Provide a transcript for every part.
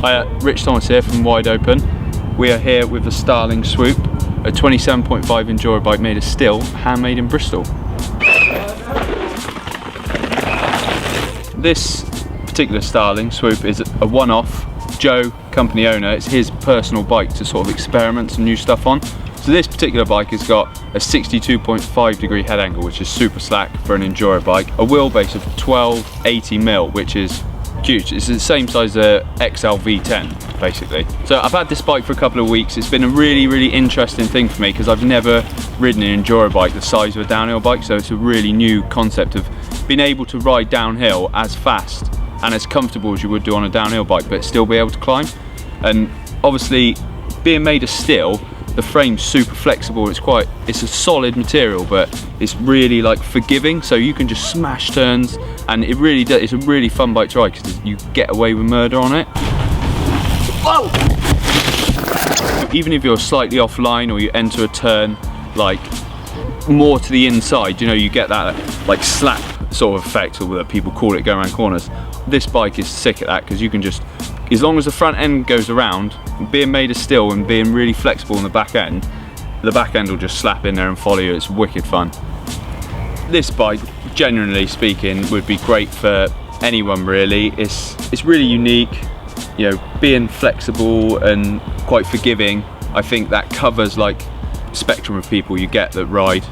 Hi, Rich Thomas here from Wideopen. We are here with the Starling Swoop, a 27.5 enduro bike made of steel, handmade in Bristol. This particular Starling Swoop is a one-off. Joe, company owner, it's his personal bike to sort of experiment some new stuff on. So this particular bike has got a 62.5 degree head angle, which is super slack for an enduro bike, a wheelbase of 1280mm, which is huge. It's the same size as a XL V10 basically. So I've had this bike for a couple of weeks. It's been a really interesting thing for me because I've never ridden an enduro bike the size of a downhill bike, so it's a really new concept of being able to ride downhill as fast and as comfortable as you would do on a downhill bike, but still be able to climb. And obviously being made of steel, the frame's super flexible. It's a solid material, but it's really like forgiving, so you can just smash turns, and it really does. It's a really fun bike to ride because you get away with murder on it. Whoa! Even if you're slightly offline or you enter a turn like more to the inside, you know, you get that like slap sort of effect, or that people call it, going around corners. This bike is sick at that because you can just, as long as the front end goes around, being made of steel and being really flexible in the back end will just slap in there and follow you. It's wicked fun. This bike, generally speaking, would be great for anyone really. It's really unique, you know, being flexible and quite forgiving. I think that covers like spectrum of people you get that ride,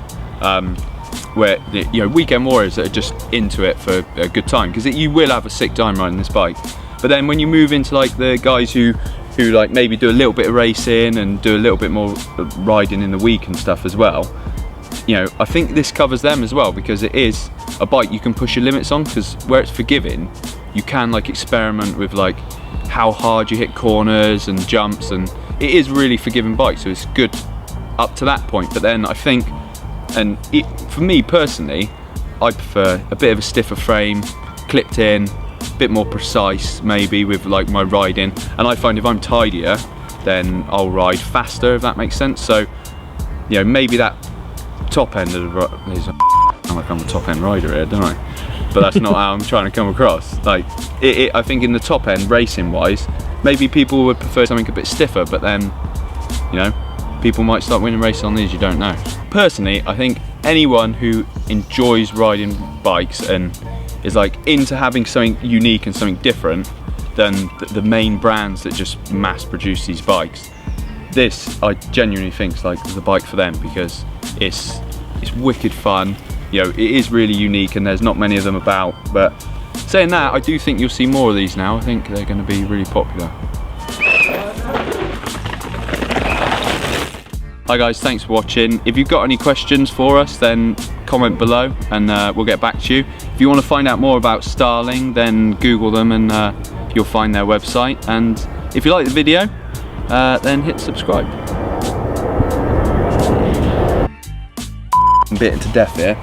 where, you know, weekend warriors that are just into it for a good time, because you will have a sick time riding this bike. But then when you move into like the guys who like maybe do a little bit of racing and do a little bit more riding in the week and stuff as well, you know, I think this covers them as well, because it is a bike you can push your limits on, because where it's forgiving, you can like experiment with like how hard you hit corners and jumps, and it is really forgiving bike, so it's good up to that point. But then I think, and for me personally, I prefer a bit of a stiffer frame, clipped in, bit more precise maybe with like my riding, and I find if I'm tidier then I'll ride faster, if that makes sense. So, you know, maybe that top end of the I'm like, I'm a top end rider here, don't I? But that's not how I'm trying to come across. Like I think in the top end, racing wise, maybe people would prefer something a bit stiffer, but then, you know, people might start winning races on these, you don't know. Personally, I think anyone who enjoys riding bikes and is like into having something unique and something different than the main brands that just mass produce these bikes, this I genuinely think is like the bike for them, because it's wicked fun. You know, it is really unique and there's not many of them about. But saying that, I do think you'll see more of these now. I think they're going to be really popular. Hi guys, thanks for watching. If you've got any questions for us, then comment below and we'll get back to you. If you want to find out more about Starling, then Google them and you'll find their website. And if you like the video, then hit subscribe. I'm bitten to death here.